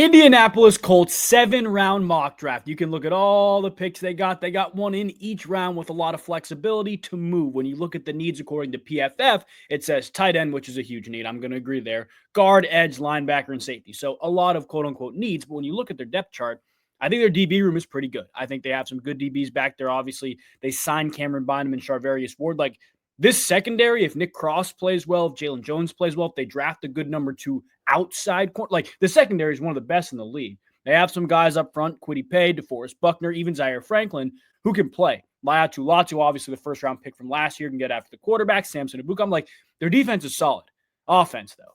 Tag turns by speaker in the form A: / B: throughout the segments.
A: Indianapolis Colts 7-round mock draft. You can look at all the picks they got. They got one in each round with a lot of flexibility to move. When you look at the needs according to PFF, it says tight end, which is a huge need. I'm going to agree there. Guard, edge, linebacker, and safety. So a lot of quote-unquote needs. But when you look at their depth chart, I think their DB room is pretty good. I think they have some good DBs back there. Obviously, they signed Cam Bynum and Charvarius Ward. Like, this secondary, if Nick Cross plays well, if Jalen Jones plays well, if they draft a good number 2 outside corner, like the secondary is one of the best in the league. They have some guys up front, Kwity Paye, DeForest Buckner, even Zaire Franklin, who can play. Latu, obviously the first round pick from last year, can get after the quarterback. Samson Ebukam, like, their defense is solid. Offense, though.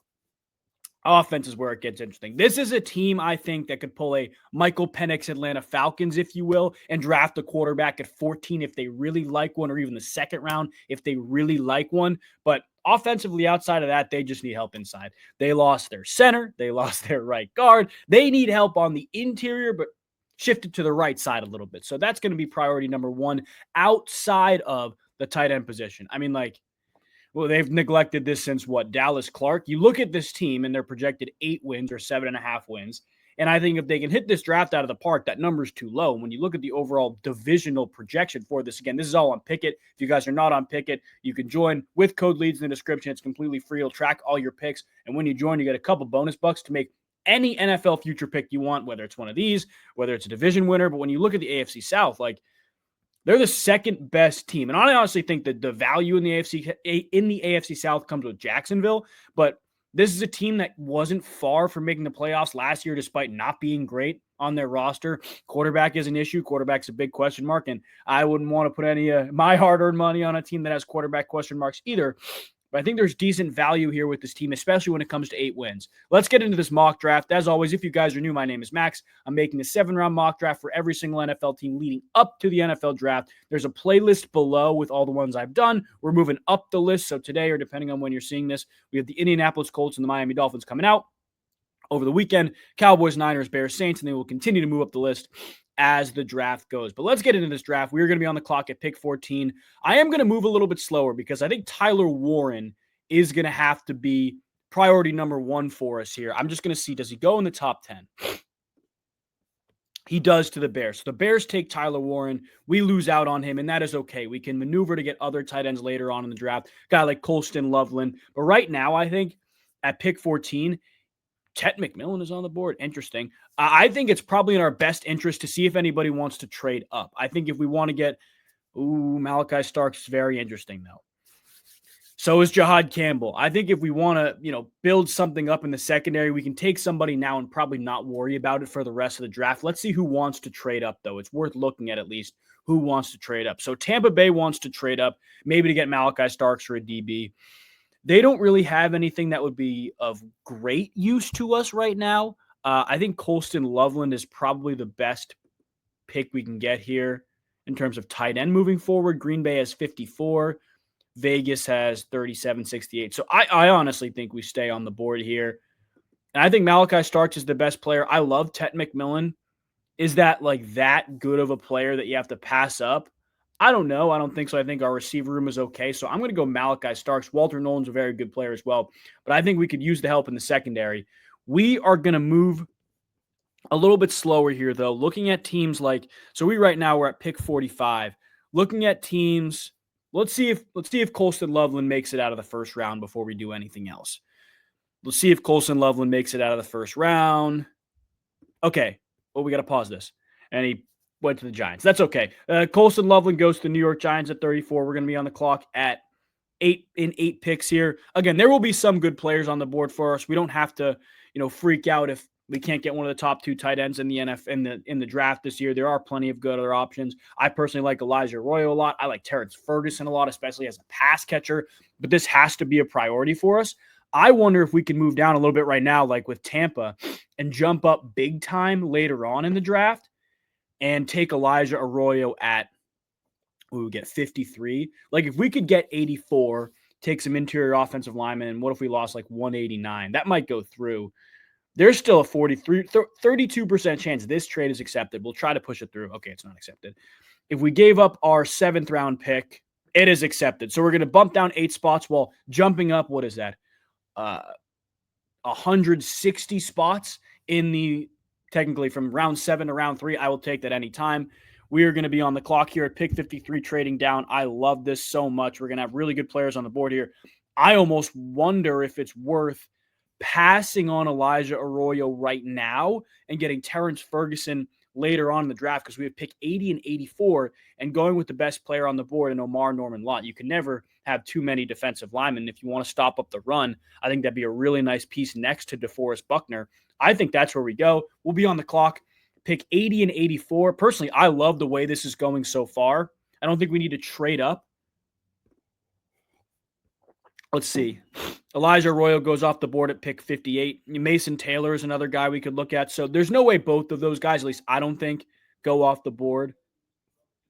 A: Offense is where it gets interesting. This is a team, I think, that could pull a Michael Penix Atlanta Falcons, if you will, and draft a quarterback at 14 if they really like one, or even the second round if they really like one. But offensively, outside of that, they just need help inside. They lost their center. They lost their right guard. They need help on the interior, but shifted to the right side a little bit. So that's going to be priority number 1 outside of the tight end position. I mean, like, well, they've neglected this since what? Dallas Clark. You look at this team and they're projected 8 wins or 7.5 wins. And I think if they can hit this draft out of the park, that number is too low. And when you look at the overall divisional projection for this, again, this is all on Pikkit. If you guys are not on Pikkit, you can join with code LEADS in the description. It's completely free. It'll track all your picks. And when you join, you get a couple bonus bucks to make any NFL future pick you want, whether it's one of these, whether it's a division winner. But when you look at the AFC South, like, they're the second best team. And I honestly think that the value in the AFC South comes with Jacksonville. But this is a team that wasn't far from making the playoffs last year, despite not being great on their roster. Quarterback is an issue. Quarterback's a big question mark. And I wouldn't want to put any of my hard-earned money on a team that has quarterback question marks either. But I think there's decent value here with this team, especially when it comes to 8 wins. Let's get into this mock draft. As always, if you guys are new, my name is Max. I'm making a 7-round mock draft for every single NFL team leading up to the NFL draft. There's a playlist below with all the ones I've done. We're moving up the list. So today, or depending on when you're seeing this, we have the Indianapolis Colts and the Miami Dolphins coming out. Over the weekend, Cowboys, Niners, Bears, Saints, and they will continue to move up the list as the draft goes. But let's get into this draft. We're going to be on the clock at pick 14. I am going to move a little bit slower because I think Tyler Warren is going to have to be priority number 1 for us here. I'm just going to see, does he go in the top 10? He does to the Bears. So the Bears take Tyler Warren. We lose out on him, and that is okay. We can maneuver to get other tight ends later on in the draft, guy like Colston Loveland. But right now, I think at pick 14, Tetairoa McMillan is on the board. Interesting. I think it's probably in our best interest to see if anybody wants to trade up. I think if we want to get, Malachi Starks is very interesting, though. So is Jihaad Campbell. I think if we want to, build something up in the secondary, we can take somebody now and probably not worry about it for the rest of the draft. Let's see who wants to trade up, though. It's worth looking at least who wants to trade up. So Tampa Bay wants to trade up, maybe to get Malachi Starks for a DB. They don't really have anything that would be of great use to us right now. I think Colston Loveland is probably the best pick we can get here in terms of tight end moving forward. Green Bay has 54. Vegas has 37-68. So I honestly think we stay on the board here. And I think Malachi Starks is the best player. I love Tetairoa McMillan. Is that that good of a player that you have to pass up? I don't know. I don't think so. I think our receiver room is okay. So I'm going to go Malachi Starks. Walter Nolan's a very good player as well. But I think we could use the help in the secondary. We are going to move a little bit slower here, though. Looking at teams right now we're at pick 45. Looking at teams, let's see if Colston Loveland makes it out of the first round before we do anything else. Let's see if Colston Loveland makes it out of the first round. Okay. Well, we got to pause this. And he went to the Giants. That's okay. Colston Loveland goes to the New York Giants at 34. We're going to be on the clock at 8 picks here. Again, there will be some good players on the board for us. We don't have to, freak out if we can't get one of the top 2 tight ends in the NFL in the draft this year. There are plenty of good other options. I personally like Elijah Arroyo a lot. I like Terrence Ferguson a lot, especially as a pass catcher. But this has to be a priority for us. I wonder if we can move down a little bit right now, like with Tampa, and jump up big time later on in the draft and take Elijah Arroyo at, we get 53. Like if we could get 84, take some interior offensive linemen, and what if we lost 189? That might go through. There's still a 32% chance this trade is accepted. We'll try to push it through. Okay, it's not accepted. If we gave up our 7th round pick, it is accepted. So we're going to bump down 8 spots while jumping up, what is that? 160 spots in the technically from round 7 to round 3, I will take that anytime. We are going to be on the clock here at pick 53, trading down. I love this so much. We're going to have really good players on the board here. I almost wonder if it's worth passing on Elijah Arroyo right now and getting Terrence Ferguson later on in the draft, because we have pick 80 and 84 and going with the best player on the board in Omar Norman-Lott. You can never have too many defensive linemen. If you want to stop up the run, I think that'd be a really nice piece next to DeForest Buckner. I think that's where we go. We'll be on the clock, pick 80 and 84. Personally, I love the way this is going so far. I don't think we need to trade up. Let's see. Elijah Arroyo goes off the board at pick 58. Mason Taylor is another guy we could look at. So there's no way both of those guys, at least I don't think, go off the board.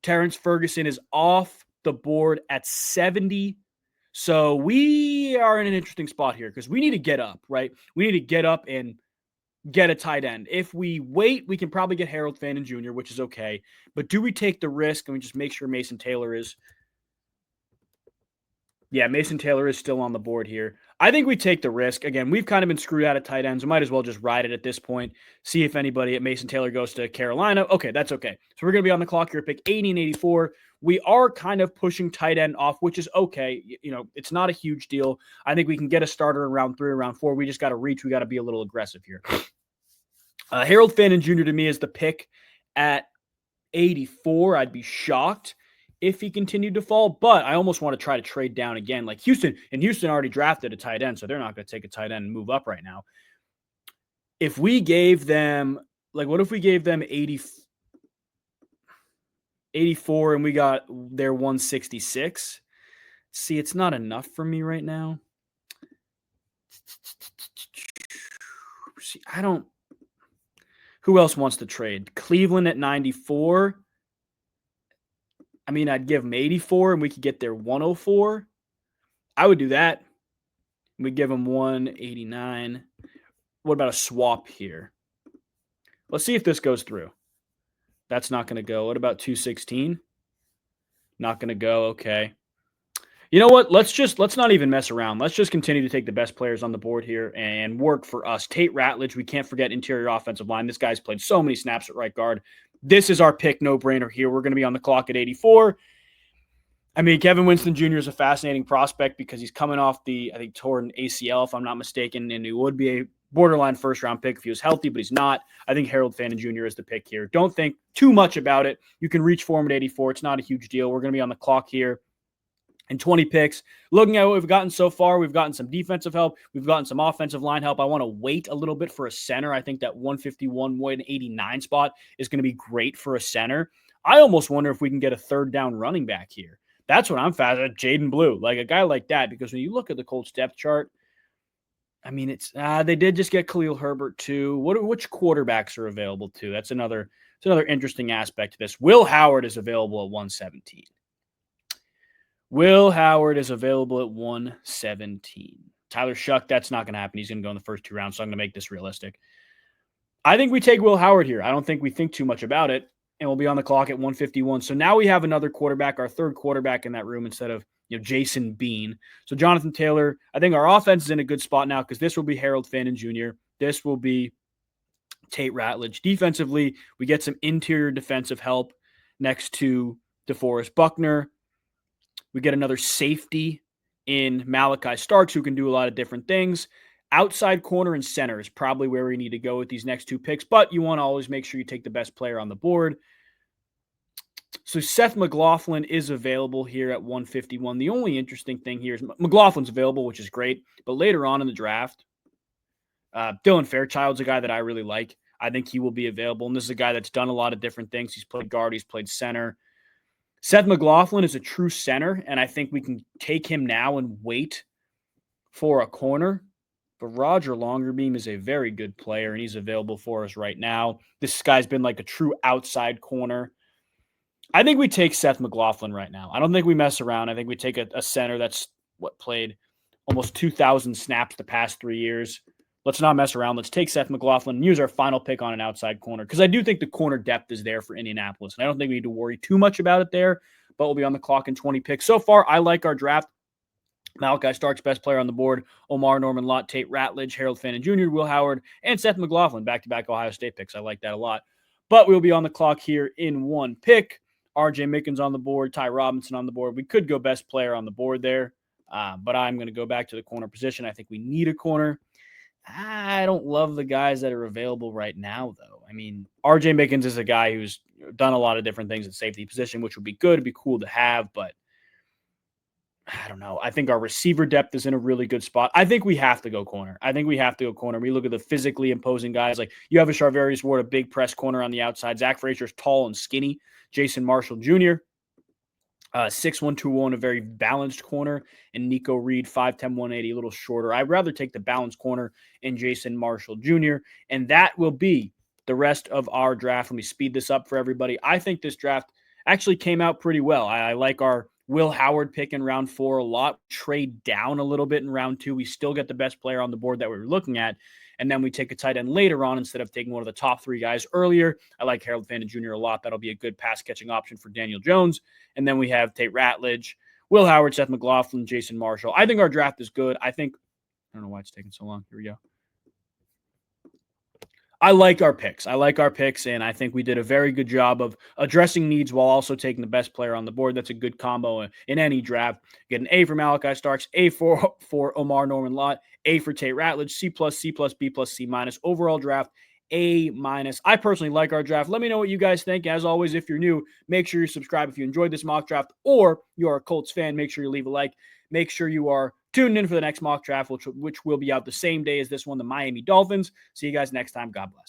A: Terrence Ferguson is off the board at 70. So we are in an interesting spot here because we need to get up, right? We need to get up and get a tight end. If we wait, we can probably get Harold Fannin Jr., which is okay. But do we take the risk and we just make sure Mason Taylor is... Yeah, Mason Taylor is still on the board here. I think we take the risk. Again, we've kind of been screwed out at tight ends. We might as well just ride it at this point. See if anybody at Mason Taylor goes to Carolina. Okay, that's okay. So we're going to be on the clock here, pick 80 and 84. We are kind of pushing tight end off, which is okay. You know, it's not a huge deal. I think we can get a starter in round 3 or round 4. We just got to reach. We got to be a little aggressive here. Harold Fannin Jr. to me is the pick at 84. I'd be shocked if he continued to fall, but I almost want to try to trade down again. Like Houston already drafted a tight end, so they're not going to take a tight end and move up right now. If we gave them, like, what if we gave them 84 and we got their 166? See, it's not enough for me right now. See, who else wants to trade? Cleveland at 94. I mean, I'd give them 84 and we could get their 104. I would do that. We'd give them 189. What about a swap here? Let's see if this goes through. That's not going to go. What about 216? Not going to go. Okay. You know what? Let's not even mess around. Let's just continue to take the best players on the board here and work for us. Tate Ratledge, we can't forget interior offensive line. This guy's played so many snaps at right guard. This is our pick, no-brainer here. We're going to be on the clock at 84. I mean, Kevin Winston Jr. is a fascinating prospect because he's coming off the, I think, torn ACL, if I'm not mistaken, and he would be a borderline first-round pick if he was healthy, but he's not. I think Harold Fannin Jr. is the pick here. Don't think too much about it. You can reach for him at 84. It's not a huge deal. We're going to be on the clock here in 20 picks. Looking at what we've gotten so far, we've gotten some defensive help. We've gotten some offensive line help. I want to wait a little bit for a center. I think that 151, 189 spot is going to be great for a center. I almost wonder if we can get a third down running back here. That's what I'm fascinated at. Jaden Blue, like a guy like that, because when you look at the Colts depth chart, I mean, it's they did just get Khalil Herbert too. Which quarterbacks are available too? That's another interesting aspect to this. Will Howard is available at 117. Will Howard is available at 117. Tyler Shuck, that's not going to happen. He's going to go in the first 2 rounds, so I'm going to make this realistic. I think we take Will Howard here. I don't think we think too much about it, and we'll be on the clock at 151. So now we have another quarterback, our third quarterback in that room instead of Jason Bean. So Jonathan Taylor, I think our offense is in a good spot now because this will be Harold Fannin Jr. This will be Tate Ratledge. Defensively, we get some interior defensive help next to DeForest Buckner. We get another safety in Malachi Starks who can do a lot of different things. Outside corner and center is probably where we need to go with these next 2 picks, but you want to always make sure you take the best player on the board. So Seth McLaughlin is available here at 151. The only interesting thing here is McLaughlin's available, which is great, but later on in the draft, Dylan Fairchild's a guy that I really like. I think he will be available, and this is a guy that's done a lot of different things. He's played guard, he's played center. Seth McLaughlin is a true center, and I think we can take him now and wait for a corner. But Roger Longerbeam is a very good player, and he's available for us right now. This guy's been like a true outside corner. I think we take Seth McLaughlin right now. I don't think we mess around. I think we take a center that's played almost 2,000 snaps the past 3 years. Let's not mess around. Let's take Seth McLaughlin and use our final pick on an outside corner because I do think the corner depth is there for Indianapolis. And I don't think we need to worry too much about it there, but we'll be on the clock in 20 picks. So far, I like our draft. Malachi Starks, best player on the board. Omar Norman Lott, Tate Ratledge, Harold Fannin Jr., Will Howard, and Seth McLaughlin, back-to-back Ohio State picks. I like that a lot. But we'll be on the clock here in one pick. RJ Mickens on the board, Ty Robinson on the board. We could go best player on the board there, but I'm going to go back to the corner position. I think we need a corner. I don't love the guys that are available right now, though. I mean, RJ Mickens is a guy who's done a lot of different things at safety position, which would be good. It'd be cool to have, but I don't know. I think our receiver depth is in a really good spot. I think we have to go corner. We look at the physically imposing guys. Like you have a Charvarius Ward, a big press corner on the outside. Zach Frazier's tall and skinny. Jason Marshall Jr., 6'1", 201, a very balanced corner. And Nico Reed, 5'10", 180, a little shorter. I'd rather take the balanced corner in Jason Marshall Jr. And that will be the rest of our draft. Let me speed this up for everybody. I think this draft actually came out pretty well. I like our Will Howard pick in round 4 a lot. Trade down a little bit in round 2. We still get the best player on the board that we were looking at. And then we take a tight end later on instead of taking one of the top 3 guys earlier. I like Harold Fannin Jr. a lot. That'll be a good pass-catching option for Daniel Jones. And then we have Tate Ratledge, Will Howard, Seth McLaughlin, Jason Marshall. I think our draft is good. I don't know why it's taking so long. Here we go. I like our picks, and I think we did a very good job of addressing needs while also taking the best player on the board. That's a good combo in any draft. Get an A for Malachi Starks, A for Omar Norman Lott, A for Tate Ratledge, C+, C+, B+, C-. Overall draft, A-. I personally like our draft. Let me know what you guys think. As always, if you're new, make sure you subscribe if you enjoyed this mock draft, or you're a Colts fan, make sure you leave a like. Make sure you are tuned in for the next mock draft, which will be out the same day as this one, the Miami Dolphins. See you guys next time. God bless.